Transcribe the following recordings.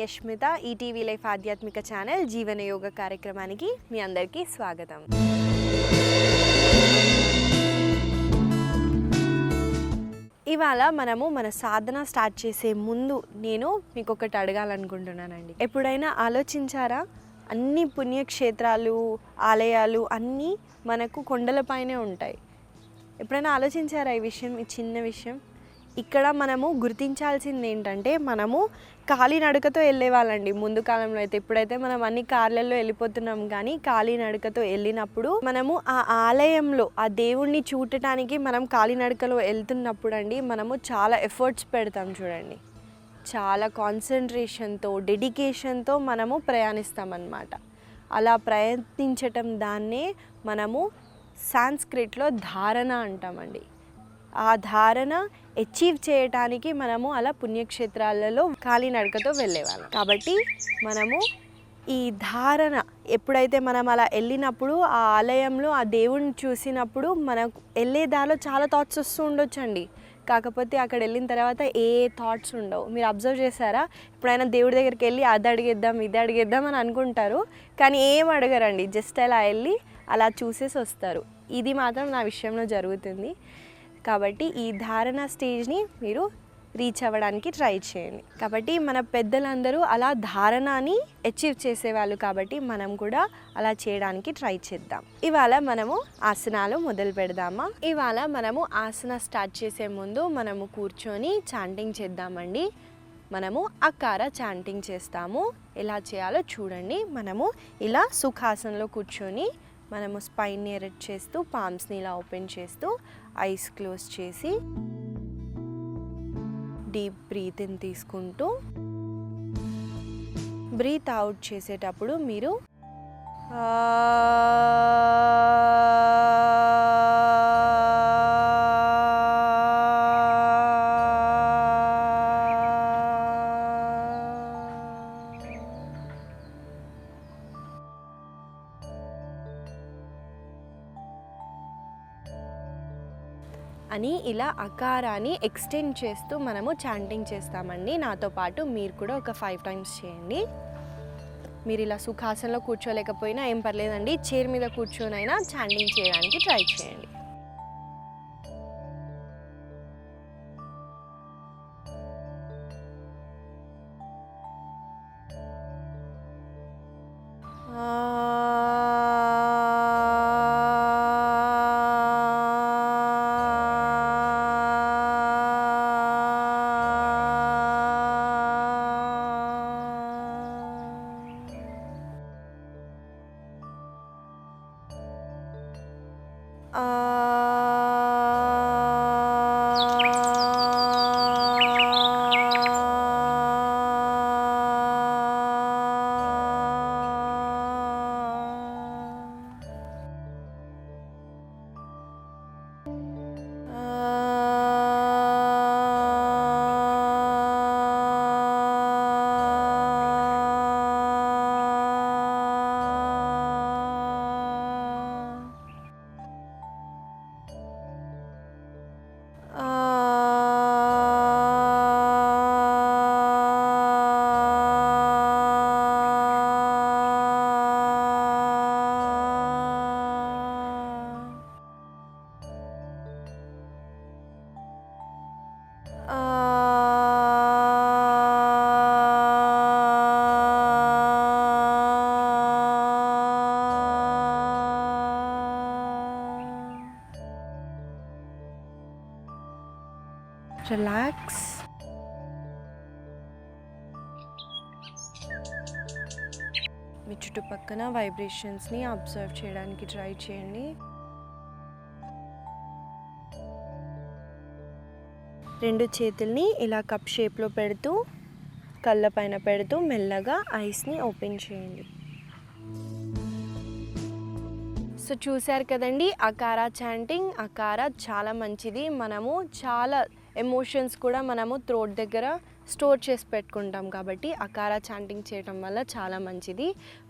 యష్మిత. ETV life ఆధ్యాత్మిక channel జీవన యోగ కార్యక్రమానికి మీ అందరికీ స్వాగతం. ఇవాళ మనము మన సాధన స్టార్ట్ చేసే ముందు నేను మీకు ఒకటి అడగాలనుకుంటున్నానండి. ఎప్పుడైనా ఆలోచించారా? అన్ని పుణ్యక్షేత్రాలు, ఆలయాలు అన్నీ మనకు కొండలపైనే ఉంటాయి. ఎప్పుడైనా ఆలోచించారా ఈ విషయం? ఈ చిన్న విషయం ఇక్కడ మనము గుర్తించాల్సింది ఏంటంటే, మనము కాలినడకతో వెళ్ళేవాళ్ళండి ముందు కాలంలో అయితే. ఇప్పుడైతే మనం అన్ని కార్లలో వెళ్ళిపోతున్నాం, కానీ కాలినడకతో వెళ్ళినప్పుడు మనము ఆ ఆలయంలో ఆ దేవుణ్ణి చూడటానికి మనం కాలినడకలో వెళ్తున్నప్పుడు అండి మనము చాలా ఎఫర్ట్స్ పెడతాం చూడండి. చాలా కాన్సన్ట్రేషన్తో, డెడికేషన్తో మనము ప్రయాణిస్తామన్నమాట. అలా ప్రయత్నించటం దాన్నే మనము సాంస్క్రిట్లో ధారణ అంటామండి. ఆ ధారణ అచీవ్ చేయటానికి మనము అలా పుణ్యక్షేత్రాలలో కాలినడకతో వెళ్ళేవాళ్ళం. కాబట్టి మనము ఈ ధారణ ఎప్పుడైతే మనం అలా వెళ్ళినప్పుడు ఆ ఆలయంలో ఆ దేవుడిని చూసినప్పుడు మనకు వెళ్ళే దారిలో చాలా థాట్స్ వస్తూ ఉండొచ్చండి. కాకపోతే అక్కడ వెళ్ళిన తర్వాత ఏ థాట్స్ ఉండవు. మీరు అబ్జర్వ్ చేశారా? ఎప్పుడైనా దేవుడి దగ్గరికి వెళ్ళి అది అడిగేద్దాం ఇది అడిగేద్దాం అని అనుకుంటారు, కానీ ఏం అడగరండి. జస్ట్ అలా వెళ్ళి అలా చూసేసి వస్తారు. ఇది మాత్రం నా విషయంలో జరుగుతుంది. కాబట్టి ఈ ధారణ స్టేజ్ని మీరు రీచ్ అవ్వడానికి ట్రై చేయండి. కాబట్టి మన పెద్దలందరూ అలా ధారణని అచీవ్ చేసేవాళ్ళు, కాబట్టి మనం కూడా అలా చేయడానికి ట్రై చేద్దాం. ఇవాళ మనము ఆసనాలు మొదలు పెడదామా? ఇవాళ మనము ఆసన స్టార్ట్ చేసే ముందు మనము కూర్చొని చాంటింగ్ చేద్దామండి. మనము అకార చాంటింగ్ చేస్తాము. ఎలా చేయాలో చూడండి. మనము ఇలా సుఖాసనంలో కూర్చొని మనము స్పైన్ని ఎరెక్ట్ చేస్తూ, పామ్స్ని ఇలా ఓపెన్ చేస్తూ, ఐస్ క్లోజ్ చేసి డీప్ బ్రీత్ ఇన్ తీసుకుంటూ, బ్రీత్ అవుట్ చేసేటప్పుడు మీరు అని ఇలా అకారాన్ని ఎక్స్టెండ్ చేస్తూ మనము చాంటింగ్ చేస్తామండి. నాతో పాటు మీరు కూడా ఒక 5 times చేయండి. మీరు ఇలా సుఖాసనంలో కూర్చోలేకపోయినా ఏం పర్లేదండి, చైర్ మీద కూర్చొనైనా చాంటింగ్ చేయడానికి ట్రై చేయండి. రిలాక్స్. మీ చుట్టుపక్కల వైబ్రేషన్స్ని అబ్జర్వ్ చేయడానికి ట్రై చేయండి. రెండు చేతుల్ని ఇలా కప్ షేప్లో పెడుతూ, కళ్ళ పైన పెడుతూ మెల్లగా ఐస్ని ఓపెన్ చేయండి. సో చూశారు కదండి, అకార చాంటింగ్. అకార చాలా మంచిది. మనము చాలా ఎమోషన్స్ కూడా మనము థ్రోట్ దగ్గర స్టోర్ చేసి పెట్టుకుంటాం కాబట్టి అకార చాంటింగ్ చేయడం వల్ల చాలా మంచిది.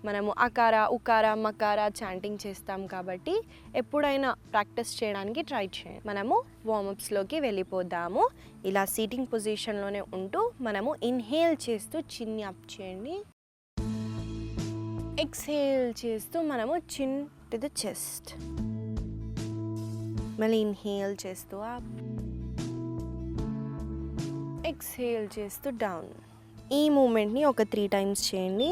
మనము అకార, ఉకార, మకార చాంటింగ్ చేస్తాం కాబట్టి ఎప్పుడైనా ప్రాక్టీస్ చేయడానికి ట్రై చేయండి. మనము వార్మప్స్లోకి వెళ్ళిపోదాము. ఇలా సీటింగ్ పొజిషన్లోనే ఉంటూ మనము ఇన్హేల్ చేస్తూ చిన్ని అప్ చేయండి. ఎక్స్హేల్ చేస్తూ మనము చిన్ టు ద చెస్ట్. మళ్ళీ ఇన్హేల్ చేస్తూ అప్, ఎక్స్హేల్ చేస్తూ డౌన్. ఈ మూమెంట్ని ఒక 3 times చేయండి.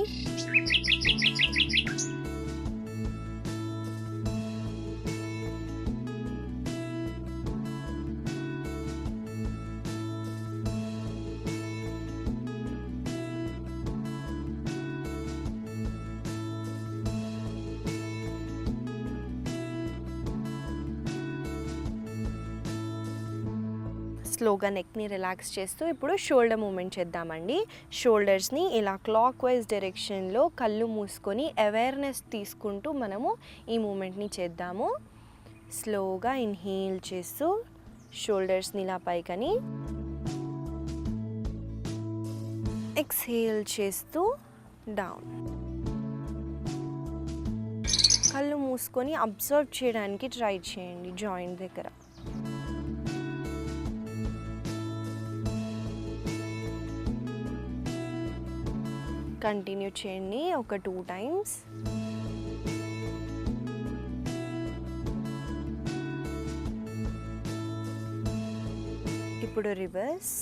స్లోగా నెక్ని రిలాక్స్ చేస్తూ ఇప్పుడు షోల్డర్ మూమెంట్ చేద్దామండి. షోల్డర్స్ని ఇలా క్లాక్ వైజ్ డైరెక్షన్లో కళ్ళు మూసుకొని అవేర్నెస్ తీసుకుంటూ మనము ఈ మూమెంట్ని చేద్దాము. స్లోగా ఇన్హేల్ చేస్తూ షోల్డర్స్ని ఇలా పైకని, ఎక్స్హేల్ చేస్తూ డౌన్. కళ్ళు మూసుకొని అబ్జర్వ్ చేయడానికి ట్రై చేయండి జాయింట్ దగ్గర. కంటిన్యూ చేయండి ఒక 2 times. ఇప్పుడు రివర్స్.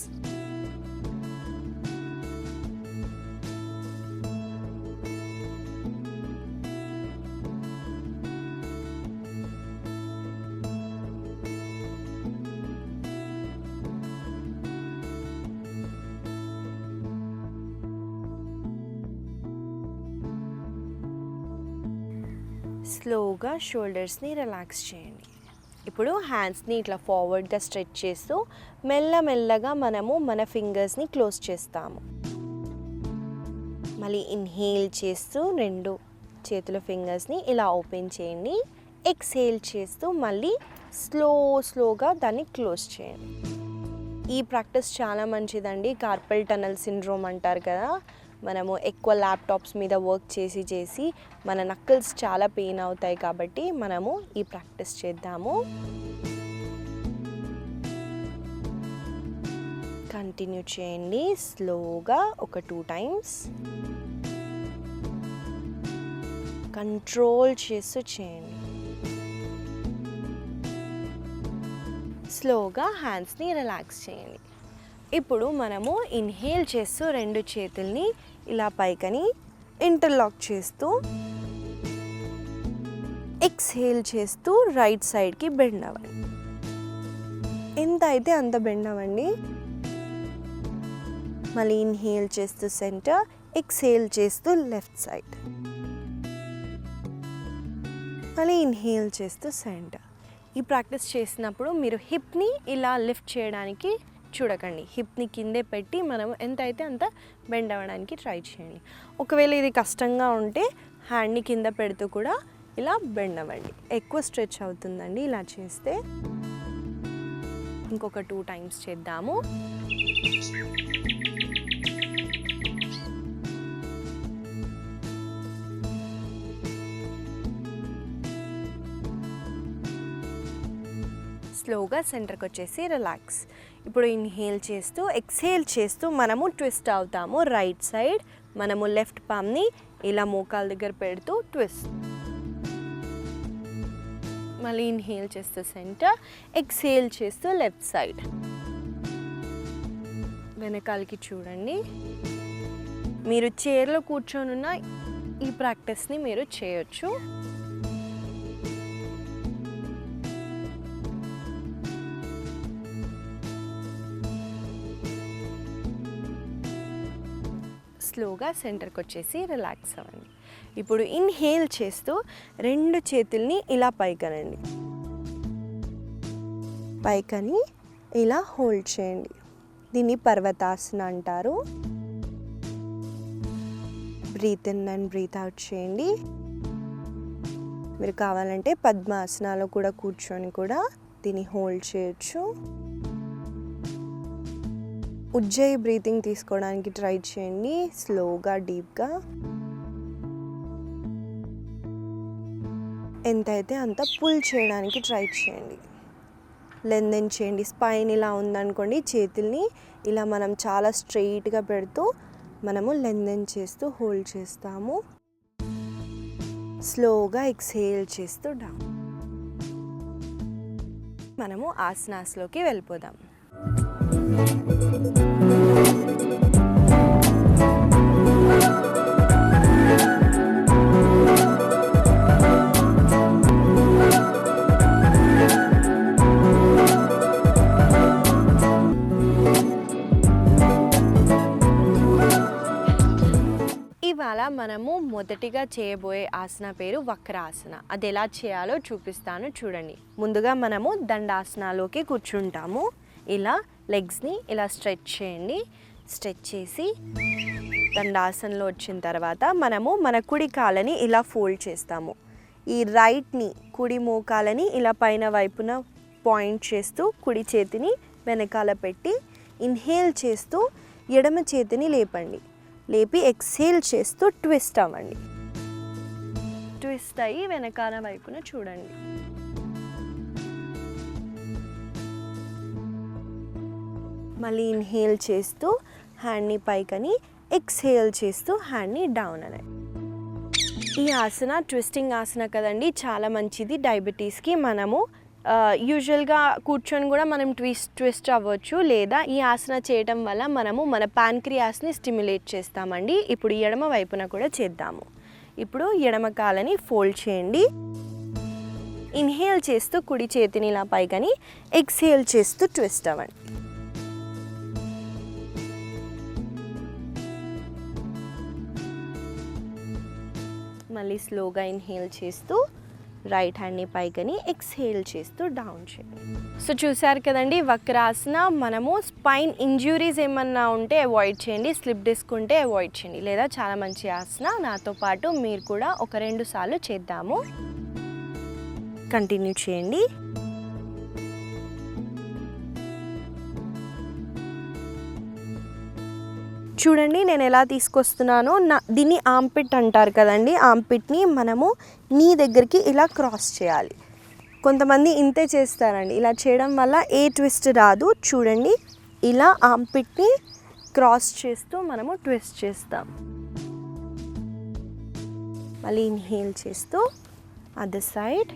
స్లోగా షోల్డర్స్ని రిలాక్స్ చేయండి. ఇప్పుడు హ్యాండ్స్ని ఇట్లా ఫార్వర్డ్గా స్ట్రెచ్ చేస్తూ మెల్లమెల్లగా మనము మన ఫింగర్స్ని క్లోజ్ చేస్తాము. మళ్ళీ ఇన్హేల్ చేస్తూ 2 చేతుల ఫింగర్స్ని ఇలా ఓపెన్ చేయండి. ఎక్స్హేల్ చేస్తూ మళ్ళీ స్లోగా దాన్ని క్లోజ్ చేయండి. ఈ ప్రాక్టీస్ చాలా మంచిదండి. కార్పల్ టనల్ సిండ్రోమ్ అంటారు కదా, మనము ఎక్కువ ల్యాప్టాప్స్ మీద వర్క్ చేసి మన నక్కల్స్ చాలా పెయిన్ అవుతాయి కాబట్టి మనము ఈ ప్రాక్టీస్ చేద్దాము. కంటిన్యూ చేయండి స్లోగా ఒక 2 times. కంట్రోల్ చేస్తూ చేయండి. స్లోగా హ్యాండ్స్ని రిలాక్స్ చేయండి. ఇప్పుడు మనము ఇన్హేల్ చేస్తూ 2 చేతుల్ని ఇలా పైకని ఇంటర్లాక్ చేస్తూ, ఎక్స్హేల్ చేస్తూ రైట్ సైడ్కి బెండ్ అవ్వండి. ఎంత అయితే అంత బెండ్ అవ్వండి. మళ్ళీ ఇన్హేల్ చేస్తూ సెంటర్, ఎక్స్హేల్ చేస్తూ లెఫ్ట్ సైడ్, మళ్ళీ ఇన్హేల్ చేస్తూ సెంటర్. ఈ ప్రాక్టీస్ చేసినప్పుడు మీరు హిప్ని ఇలా లిఫ్ట్ చేయడానికి చూడకండి. హిప్ని కిందే పెట్టి మనం ఎంత అయితే అంత బెండ్ అవ్వడానికి ట్రై చేయండి. ఒకవేళ ఇది కష్టంగా ఉంటే హ్యాండ్ని కింద పెడుతూ కూడా ఇలా బెండ్ అవ్వండి. ఎక్కువ స్ట్రెచ్ అవుతుందండి ఇలా చేస్తే. ఇంకొక 2 times చేద్దాము. స్లోగా సెంటర్కి వచ్చేసి రిలాక్స్. ఇప్పుడు ఇన్హేల్ చేస్తూ ఎక్స్హేల్ చేస్తూ మనము ట్విస్ట్ అవుతాము. రైట్ సైడ్ మనము లెఫ్ట్ పామ్ని ఇలా మోకాల దగ్గర పెడుతూ ట్విస్ట్. మళ్ళీ ఇన్హేల్ చేస్తూ సెంటర్, ఎక్స్హేల్ చేస్తూ లెఫ్ట్ సైడ్. వెనకాలకి చూడండి. మీరు చైర్లో కూర్చొనున్న ఈ ప్రాక్టీస్ని మీరు చేయొచ్చు. స్లోగా సెంటర్కి వచ్చేసి రిలాక్స్ అవ్వండి. ఇప్పుడు ఇన్హేల్ చేస్తూ 2 చేతుల్ని ఇలా పైకనండి. పైకని ఇలా హోల్డ్ చేయండి. దీన్ని పర్వతాసన అంటారు. Breathe in and breathe out చేయండి. మీరు కావాలంటే పద్మాసనాలో కూడా కూర్చొని కూడా దీన్ని హోల్డ్ చేయొచ్చు. ఉజ్జాయి బ్రీతింగ్ తీసుకోవడానికి ట్రై చేయండి, స్లోగా డీప్గా. ఎంతైతే అంత పుల్ చేయడానికి ట్రై చేయండి, లెందెన్ చేయండి. స్పైన్ ఇలా ఉందనుకోండి, చేతుల్ని ఇలా మనం చాలా స్ట్రెయిట్గా పెడుతూ మనము లెందెన్ చేస్తూ హోల్డ్ చేస్తాము. స్లోగా ఎక్స్హేల్ చేస్తూ డౌన్. మనము ఆసనాస్లోకి వెళ్ళిపోదాం. ఇవాళ మనము మొదటిగా చేయబోయే ఆసన పేరు వక్రాసన. అది ఎలా చేయాలో చూపిస్తాను చూడండి. ముందుగా మనము దండాసనాలోకి కూర్చుంటాము. ఇలా లెగ్స్ని ఇలా స్ట్రెచ్ చేయండి. స్ట్రెచ్ చేసి దండాసనలో వచ్చిన తర్వాత మనము మన కుడి కాలని ఇలా ఫోల్డ్ చేస్తాము. ఈ రైట్ని, కుడి మోకాలని ఇలా పైన వైపున పాయింట్ చేస్తూ కుడి చేతిని వెనకాల పెట్టి ఇన్హేల్ చేస్తూ ఎడమ చేతిని లేపండి. లేపి ఎక్స్హేల్ చేస్తూ ట్విస్ట్ అవ్వండి. ట్విస్ట్ అయ్యి వెనకాల వైపున చూడండి. మళ్ళీ ఇన్హేల్ చేస్తూ హ్యాండ్ని పైకని, ఎక్స్హేల్ చేస్తూ హ్యాండ్ని డౌన్ అనండి. ఈ ఆసన ట్విస్టింగ్ ఆసన కదండి, చాలా మంచిది డయాబెటీస్కి. మనము యూజువల్గా కూర్చొని కూడా మనం ట్విస్ట్ అవ్వచ్చు, లేదా ఈ ఆసన చేయటం వల్ల మనము మన ప్యాన్క్రియాస్ని స్టిమ్యులేట్ చేస్తామండి. ఇప్పుడు ఎడమ వైపున కూడా చేద్దాము. ఇప్పుడు ఎడమ కాలని ఫోల్డ్ చేయండి. ఇన్హేల్ చేస్తూ కుడి చేతిని ఇలా పైకని, ఎక్స్హేల్ చేస్తూ ట్విస్ట్ అవ్వండి. మళ్ళీ స్లోగా ఇన్హేల్ చేస్తూ రైట్ హ్యాండ్ని పైకని, ఎక్స్హేల్ చేస్తూ డౌన్ చేయండి. సో చూసారు కదండి వక్రాసన. మనము స్పైన్ ఇంజ్యూరీస్ ఏమన్నా ఉంటే అవాయిడ్ చేయండి, స్లిప్ డిస్క్ ఉంటే అవాయిడ్ చేయండి, లేదా చాలా మంచి ఆసన. నాతో పాటు మీరు కూడా ఒక 2 సార్లు చేద్దాము. కంటిన్యూ చేయండి. చూడండి నేను ఎలా తీసుకొస్తున్నానో. దీన్ని ఆంపిట్ అంటారు కదండి. ఆంపిట్ని మనము నీ దగ్గరికి ఇలా క్రాస్ చేయాలి. కొంతమంది ఇంతే చేస్తారండి. ఇలా చేయడం వల్ల ఏ ట్విస్ట్ రాదు. చూడండి, ఇలా ఆంపిట్ని క్రాస్ చేస్తూ మనము ట్విస్ట్ చేస్తాం. మళ్ళీ ఇన్హేల్ చేస్తూ అదర్ సైడ్.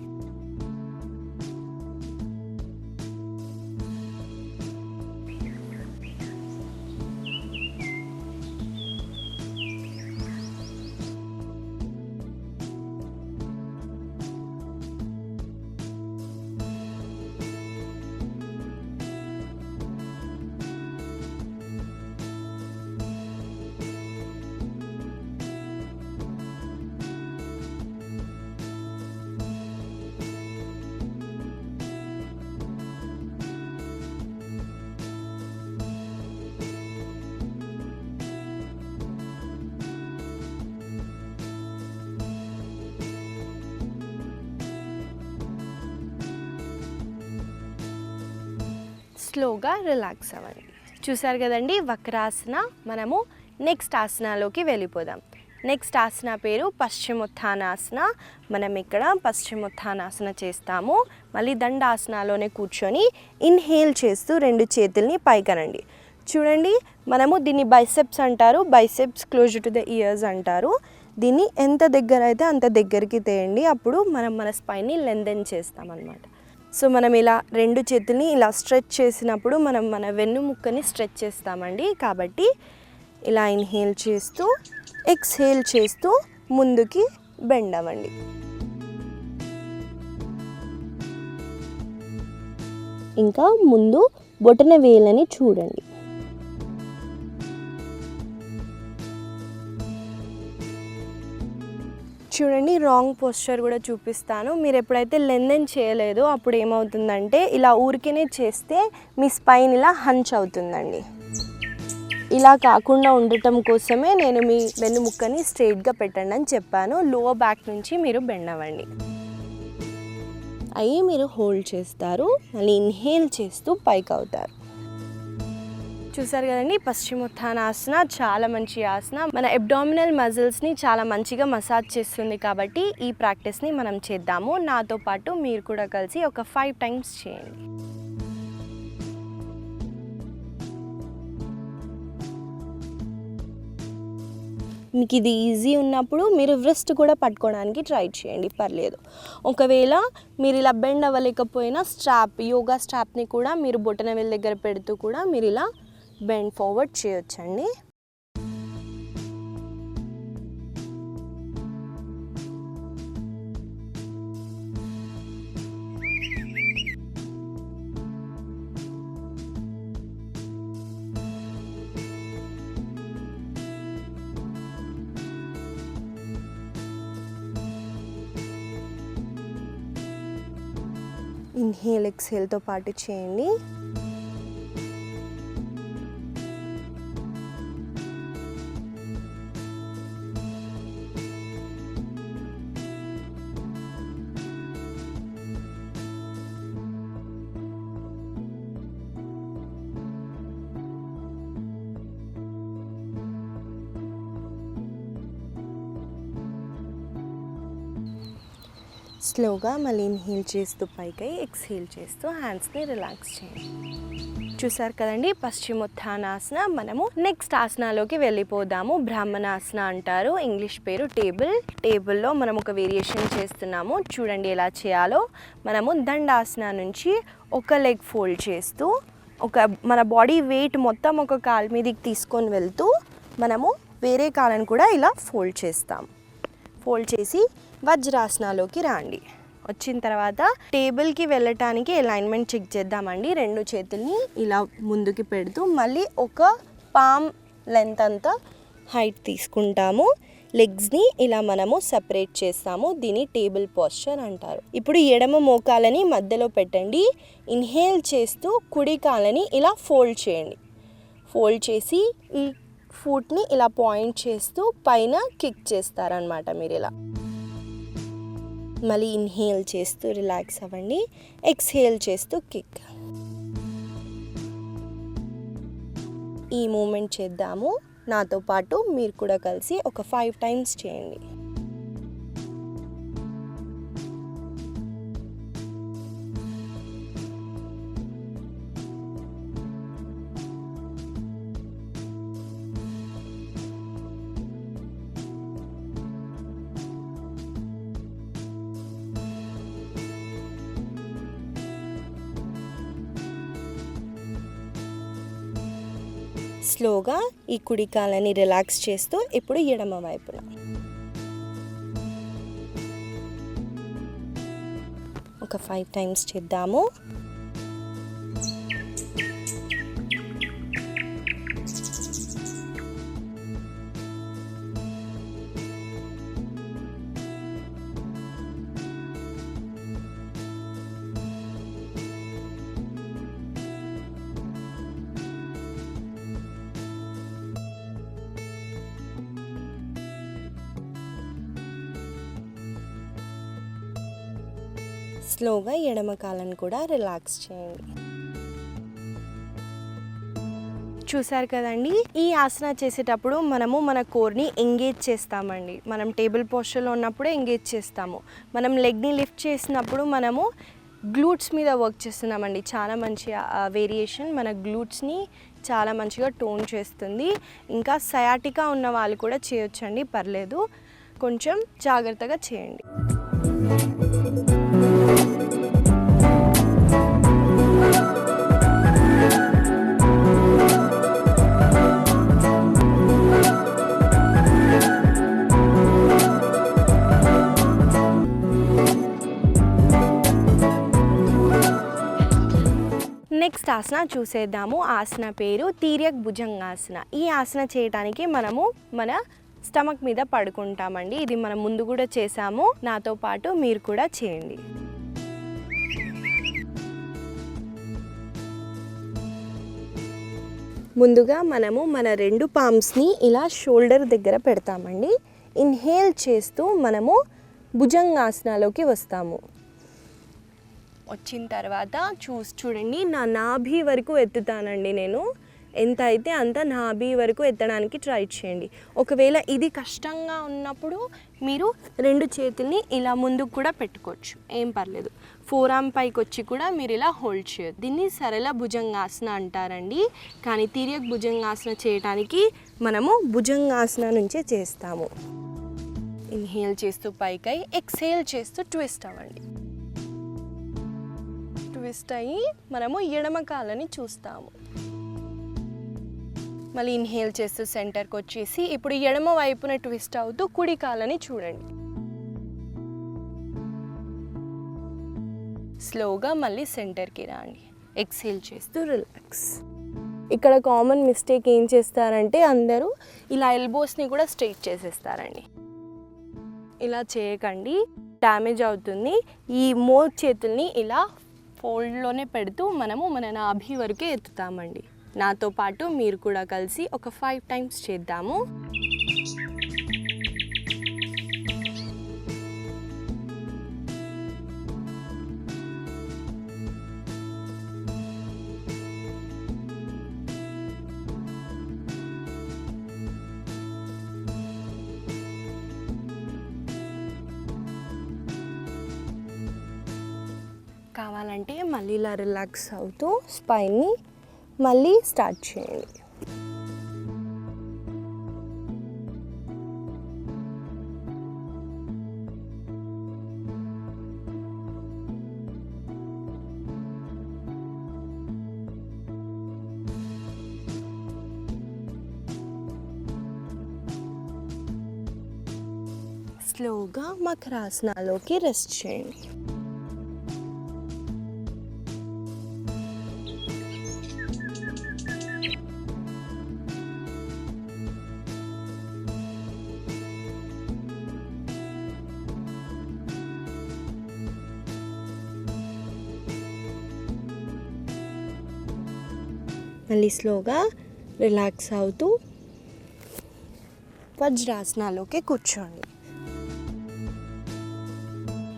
స్లోగా రిలాక్స్ అవ్వండి. చూసారు కదండి వక్రాసన. మనము నెక్స్ట్ ఆసనాలోకి వెళ్ళిపోదాం. నెక్స్ట్ ఆసన పేరు పశ్చిమోత్థానాసన. మనం ఇక్కడ పశ్చిమోత్థానాసన చేస్తాము. మళ్ళీ దండాసనాలోనే కూర్చొని ఇన్హేల్ చేస్తూ 2 చేతుల్ని పైకనండి. చూడండి, మనము దీన్ని బైసెప్స్ అంటారు, biceps close to the years అంటారు. దీన్ని ఎంత దగ్గర అయితే అంత దగ్గరికి తేయండి. అప్పుడు మనం మన స్పైన్ని లెందెన్ చేస్తామన్నమాట. సో మనం ఇలా 2 చేతుల్ని ఇలా స్ట్రెచ్ చేసినప్పుడు మనం మన వెన్నుముక్కని స్ట్రెచ్ చేస్తామండి. కాబట్టి ఇలా ఇన్హేల్ చేస్తూ ఎక్స్హేల్ చేస్తూ ముందుకి బెండ్ అవ్వండి. ఇంకా ముందు బొటన వేలని చూడండి. చూడండి, రాంగ్ పోస్చర్ కూడా చూపిస్తాను. మీరు ఎప్పుడైతే లెందెన్ చేయలేదో అప్పుడు ఏమవుతుందంటే ఇలా ఊరికేనే చేస్తే మీ స్పైన్ ఇలా హంచ్ అవుతుందండి. ఇలా కాకుండా ఉండటం కోసమే నేను మీ వెన్నుముక్కని స్ట్రైట్గా పెట్టండి అని చెప్పాను. లోవర్ బ్యాక్ నుంచి మీరు బెండ్ అవ్వండి. అయ్యి మీరు హోల్డ్ చేస్తారు. మళ్ళీ ఇన్హేల్ చేస్తూ పైకి అవుతారు. చూసారు కదండి, పశ్చిమోత్థానాసన చాలా మంచి ఆసన. మన అబ్డామినల్ మజిల్స్ని చాలా మంచిగా మసాజ్ చేస్తుంది. కాబట్టి ఈ ప్రాక్టీస్ని మనం చేద్దాము. నాతో పాటు మీరు కూడా కలిసి ఒక 5 టైమ్స్ చేయండి. మీకు ఇది ఈజీ ఉన్నప్పుడు మీరు వ్రిస్ట్ కూడా పట్టుకోవడానికి ట్రై చేయండి, పర్లేదు. ఒకవేళ మీరు ఇలా బెండ్ అవ్వలేకపోయినా యోగా స్ట్రాప్ని కూడా మీరు బొటనవేలు దగ్గర పెడుతూ కూడా మీరు ఇలా బెండ్ ఫార్వర్డ్ చేయొచ్చండి. ఇన్హేల్ ఎక్స్హేల్తో పాటు చేయండి. స్లోగా మళ్ళీ ఇన్హేల్ చేస్తూ పైకి, ఎక్స్హేల్ చేస్తూ హ్యాండ్స్ని రిలాక్స్ చేయండి. చూసారు కదండి, పశ్చిమోత్థానాసన. మనము నెక్స్ట్ ఆసనాలోకి వెళ్ళిపోదాము. బ్రాహ్మణాసన అంటారు, ఇంగ్లీష్ పేరు టేబుల్లో మనం ఒక వేరియేషన్ చేస్తున్నాము. చూడండి ఎలా చేయాలో. మనము దండాసన నుంచి ఒక లెగ్ ఫోల్డ్ చేస్తూ మన బాడీ వెయిట్ మొత్తం ఒక కాలు మీదకి తీసుకొని వెళ్తూ మనము వేరే కాలను కూడా ఇలా ఫోల్డ్ చేస్తాం. ఫోల్డ్ చేసి వజ్రాసనాలోకి రండి. వచ్చిన తర్వాత టేబుల్కి వెళ్ళటానికి అలైన్మెంట్ చెక్ చేద్దామండి. 2 చేతుల్ని ఇలా ముందుకి పెడుతూ మళ్ళీ ఒక పామ్ లెంత్ అంతా హైట్ తీసుకుంటాము. లెగ్స్ని ఇలా మనము సపరేట్ చేస్తాము. దీన్ని టేబుల్ పోస్చర్ అంటారు. ఇప్పుడు ఎడమ మోకాలని మధ్యలో పెట్టండి. ఇన్హేల్ చేస్తూ కుడి కాలని ఇలా ఫోల్డ్ చేయండి. ఫోల్డ్ చేసి ఈ ఫుట్ని ఇలా పాయింట్ చేస్తూ పైన కిక్ చేస్తారనమాట మీరు ఇలా. మళ్ళీ ఇన్హేల్ చేస్తూ రిలాక్స్ అవ్వండి. ఎక్స్హేల్ చేస్తూ కిక్. ఈ మూమెంట్ చేద్దాము. నాతో పాటు మీరు కూడా కలిసి ఒక 5 టైమ్స్ చేయండి. స్లోగా ఈ కుడి కాలని రిలాక్స్ చేస్తూ ఇప్పుడు ఎడమ వైపున. ఒక 5 టైమ్స్ చేద్దాము. స్లోగా ఎడమ కాలను కూడా రిలాక్స్ చేయండి. చూసారు కదండి, ఈ ఆసన చేసేటప్పుడు మనము మన కోర్ని ఎంగేజ్ చేస్తామండి. మనం టేబుల్ పోస్చర్లో ఉన్నప్పుడే ఎంగేజ్ చేస్తాము. మనం లెగ్ని లిఫ్ట్ చేసినప్పుడు మనము గ్లూట్స్ మీద వర్క్ చేస్తున్నామండి. చాలా మంచి వేరియేషన్ మన గ్లూట్స్ని చాలా మంచిగా టోన్ చేస్తుంది. ఇంకా సయాటికా ఉన్న వాళ్ళు కూడా చేయొచ్చండి, పర్లేదు. కొంచెం జాగ్రత్తగా చేయండి. నెక్స్ట్ ఆసన చూసేద్దాము. ఆసన పేరు తిర్యక్ భుజంగాసన. ఈ ఆసన చేయడానికి మనము మన స్టమక్ మీద పడుకుంటామండి. ఇది మనం ముందు కూడా చేసాము. నాతో పాటు మీరు కూడా చేయండి. ముందుగా మనము మన 2 పామ్స్ని ఇలా షోల్డర్ దగ్గర పెడతామండి. ఇన్హేల్ చేస్తూ మనము భుజంగాసనలోకి వస్తాము. వచ్చిన తర్వాత చూడండి, నా నాభి వరకు ఎత్తుతానండి నేను. ఎంత అయితే అంత నాభి వరకు ఎత్తడానికి ట్రై చేయండి. ఒకవేళ ఇది కష్టంగా ఉన్నప్పుడు మీరు 2 చేతుల్ని ఇలా ముందుకు కూడా పెట్టుకోవచ్చు, ఏం పర్లేదు. ఫోర్ ఆర్మ్ పైకి వచ్చి కూడా మీరు ఇలా హోల్డ్ చేయొచ్చు. దీన్ని సరళ భుజంగాసన అంటారండి. కానీ తిర్యక్ భుజంగాసన చేయడానికి మనము భుజంగాసన నుంచే చేస్తాము. ఇన్హేల్ చేస్తూ పైకై, ఎక్స్హేల్ చేస్తూ ట్విస్ట్ అవ్వండి. ట్విస్ట్ అయ్యి మనము ఎడమ కాళ్ళని చూస్తాము. మళ్ళీ ఇన్హేల్ చేస్తూ సెంటర్కి వచ్చేసి ఇప్పుడు ఎడమ వైపున ట్విస్ట్ అవుతూ కుడి కాళ్ళని చూడండి. స్లోగా మళ్ళీ సెంటర్కి రండి. ఎక్స్హేల్ చేస్తూ రిలాక్స్. ఇక్కడ కామన్ మిస్టేక్ ఏం చేస్తారంటే అందరూ ఇలా ఎల్బోస్ని కూడా స్ట్రైట్ చేసేస్తారండి. ఇలా చేయకండి, డ్యామేజ్ అవుతుంది. ఈ మోర్ చేతుల్ని ఇలా ఫోల్డ్లోనే పెడుతూ మనము మన నాభి వరకే ఎత్తుతామండి. నాతో పాటు మీరు కూడా కలిసి ఒక 5 టైమ్స్ చేద్దాము. కావాలంటే మళ్ళీ ఇలా రిలాక్స్ అవుతూ స్పైన్ని మళ్ళీ స్టార్ట్ చేయండి. స్లోగా మకరాసనాలోకి రెస్ట్ చేయండి. మళ్ళీ స్లోగా రిలాక్స్ అవుతూ వజ్రాసనాలోకి కూర్చోండి.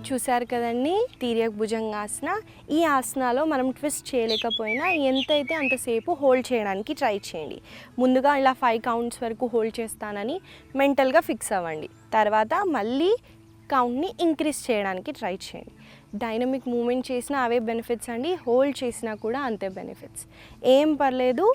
చూశారు కదండి తిర్యక్ భుజంగాసన. ఈ ఆసనాలో మనం ట్విస్ట్ చేయలేకపోయినా ఎంతైతే అంతసేపు హోల్డ్ చేయడానికి ట్రై చేయండి. ముందుగా ఇలా 5 కౌంట్స్ వరకు హోల్డ్ చేస్తానని మెంటల్గా ఫిక్స్ అవ్వండి. తర్వాత మళ్ళీ కౌంట్ని ఇంక్రీజ్ చేయడానికి ట్రై చేయండి. డైనమిక్ మూమెంట్ చేసినా అవే బెనిఫిట్స్ అండి, హోల్డ్ చేసినా కూడా అంతే బెనిఫిట్స్. ఏం పర్లేదు,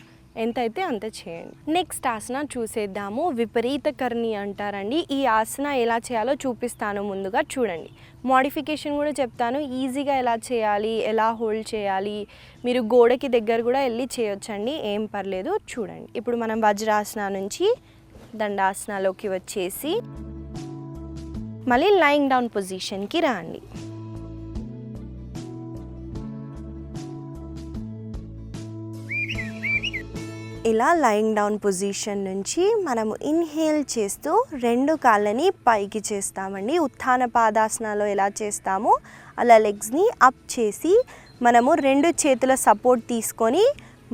ఎంతైతే అంత చేయండి. నెక్స్ట్ ఆసన చూసేద్దాము. విపరీత కర్ణి అంటారండి. ఈ ఆసన ఎలా చేయాలో చూపిస్తాను, ముందుగా చూడండి. మోడిఫికేషన్ కూడా చెప్తాను, ఈజీగా ఎలా చేయాలి, ఎలా హోల్డ్ చేయాలి. మీరు గోడకి దగ్గర కూడా వెళ్ళి చేయొచ్చండి, ఏం పర్లేదు. చూడండి. ఇప్పుడు మనం వజ్రాసన నుంచి దండాసనలోకి వచ్చేసి మళ్ళీ లయింగ్ డౌన్ పొజిషన్కి రండి. ఇలా లయింగ్ డౌన్ పొజిషన్ నుంచి మనము ఇన్హేల్ చేస్తూ 2 కాళ్ళని పైకి చేస్తామండి. ఉత్థాన పాదాసనాలో ఎలా చేస్తామో అలా లెగ్స్ని అప్ చేసి మనము 2 చేతుల సపోర్ట్ తీసుకొని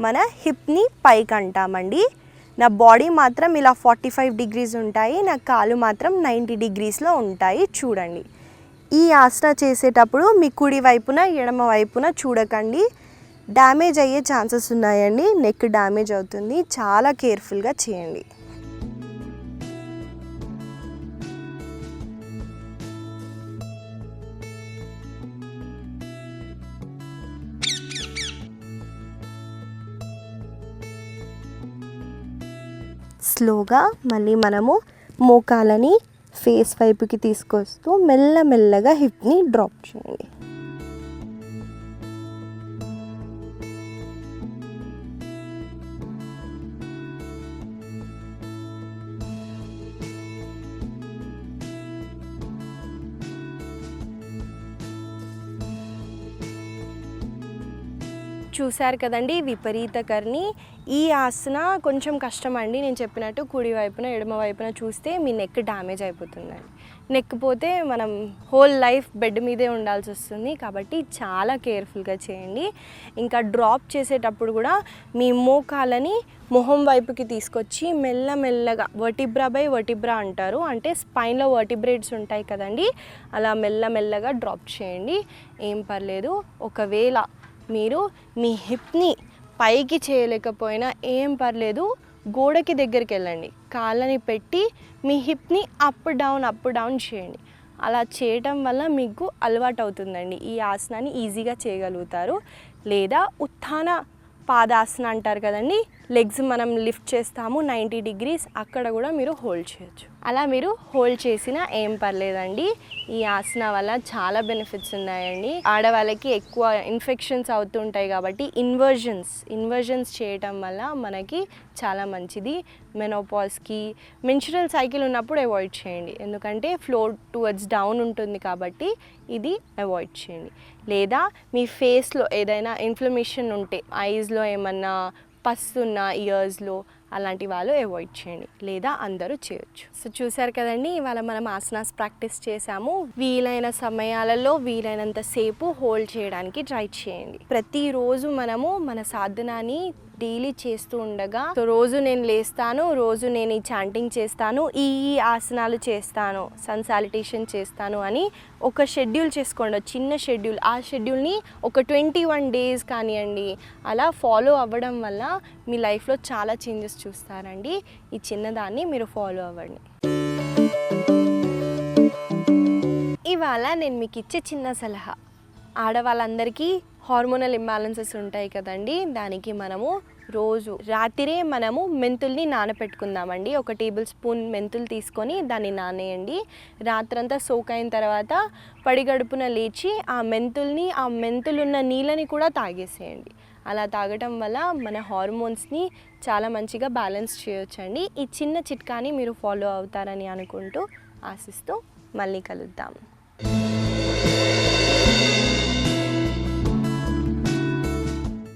మన హిప్ని పైకి అంటామండి. నా బాడీ మాత్రం ఇలా 45 డిగ్రీస్ ఉంటాయి, నా కాలు మాత్రం 90 డిగ్రీస్లో ఉంటాయి. చూడండి. ఈ ఆసన చేసేటప్పుడు మీ కుడి వైపున ఎడమ వైపున చూడకండి, డ్యామేజ్ అయ్యే ఛాన్సెస్ ఉన్నాయండి. నెక్ డ్యామేజ్ అవుతుంది, చాలా కేర్ఫుల్గా చేయండి. స్లోగా మళ్ళీ మనము మోకాలని ఫేస్ వైపుకి తీసుకొస్తూ మెల్లమెల్లగా హిప్ని డ్రాప్ చేయండి. చూశారు కదండి విపరీత కర్ణి. ఈ ఆసన కొంచెం కష్టం అండి. నేను చెప్పినట్టు కుడి వైపున ఎడమ వైపున చూస్తే మీ నెక్ డ్యామేజ్ అయిపోతుందండి. నెక్ పోతే మనం హోల్ లైఫ్ బెడ్ మీదే ఉండాల్సి వస్తుంది. కాబట్టి చాలా కేర్ఫుల్గా చేయండి. ఇంకా డ్రాప్ చేసేటప్పుడు కూడా మీ మోకాలని మొహం వైపుకి తీసుకొచ్చి మెల్లమెల్లగా వర్టిబ్రా బై వర్టిబ్రా అంటారు, అంటే స్పైన్లో వర్టిబ్రేట్స్ ఉంటాయి కదండి, అలా మెల్లమెల్లగా డ్రాప్ చేయండి. ఏం పర్లేదు. ఒకవేళ మీరు మీ హిప్ని పైకి చేయలేకపోయినా ఏం పర్లేదు, గోడకి దగ్గరికి వెళ్ళండి, కాళ్ళని పెట్టి మీ హిప్ని అప్ డౌన్ చేయండి. అలా చేయటం వల్ల మీకు అలవాటు అవుతుందండి, ఈ ఆసనాన్ని ఈజీగా చేయగలుగుతారు. లేదా ఉత్థాన పాదాసన అంటారు కదండి, లెగ్స్ మనం లిఫ్ట్ చేస్తాము 90 degrees, అక్కడ కూడా మీరు హోల్డ్ చేయొచ్చు. అలా మీరు హోల్డ్ చేసినా ఏం పర్లేదండి. ఈ ఆసన వల్ల చాలా బెనిఫిట్స్ ఉన్నాయండి. ఆడవాళ్ళకి ఎక్కువ ఇన్ఫెక్షన్స్ అవుతుంటాయి కాబట్టి ఇన్వర్జన్స్ చేయటం వల్ల మనకి చాలా మంచిది. మెనోపాజ్కి, మెన్స్ట్రువల్ సైకిల్ ఉన్నప్పుడు అవాయిడ్ చేయండి, ఎందుకంటే ఫ్లో టువర్డ్స్ డౌన్ ఉంటుంది కాబట్టి ఇది అవాయిడ్ చేయండి. లేదా మీ ఫేస్లో ఏదైనా ఇన్ఫ్లమేషన్ ఉంటే, ఐస్లో ఏమన్నా పస్తున్న, ఇయర్స్లో, అలాంటి వాళ్ళు అవాయిడ్ చేయండి. లేదా అందరూ చేయొచ్చు. సో చూసారు కదండి, ఇవాళ మనం ఆసనాస్ ప్రాక్టీస్ చేసాము. వీలైన సమయాలలో వీలైనంత సేపు హోల్డ్ చేయడానికి ట్రై చేయండి. ప్రతిరోజు మనము మన సాధనాన్ని డైలీ చేస్తూ ఉండగా, సో రోజు నేను లేస్తాను, రోజు నేను ఈ చాంటింగ్ చేస్తాను, ఈ ఆసనాలు చేస్తాను, సన్ సాలిటేషన్ చేస్తాను అని ఒక షెడ్యూల్ చేసుకోండి, చిన్న షెడ్యూల్. ఆ షెడ్యూల్ని ఒక 21 days కానివ్వండి, అలా ఫాలో అవ్వడం వల్ల మీ లైఫ్లో చాలా చేంజెస్ చూస్తారండి. ఈ చిన్నదాన్ని మీరు ఫాలో అవ్వండి. ఇవాళ నేను మీకు ఇచ్చే చిన్న సలహా, ఆడవాళ్ళందరికీ హార్మోనల్ ఇంబ్యాలెన్సెస్ ఉంటాయి కదండి, దానికి మనము రోజు రాత్రే మనము మెంతుల్ని నానపెట్టుకుందామండి. 1 tablespoon మెంతులు తీసుకొని దాన్ని నానేయండి. రాత్రంతా సోక్ అయిన తర్వాత పడిగడుపున లేచి ఆ మెంతులున్న నీళ్ళని కూడా తాగేసేయండి. అలా తాగటం వల్ల మన హార్మోన్స్ని చాలా మంచిగా బ్యాలెన్స్ చేయొచ్చండి. ఈ చిన్న చిట్కాని మీరు ఫాలో అవుతారని అనుకుంటూ ఆశిస్తూ మళ్ళీ కలుద్దాం.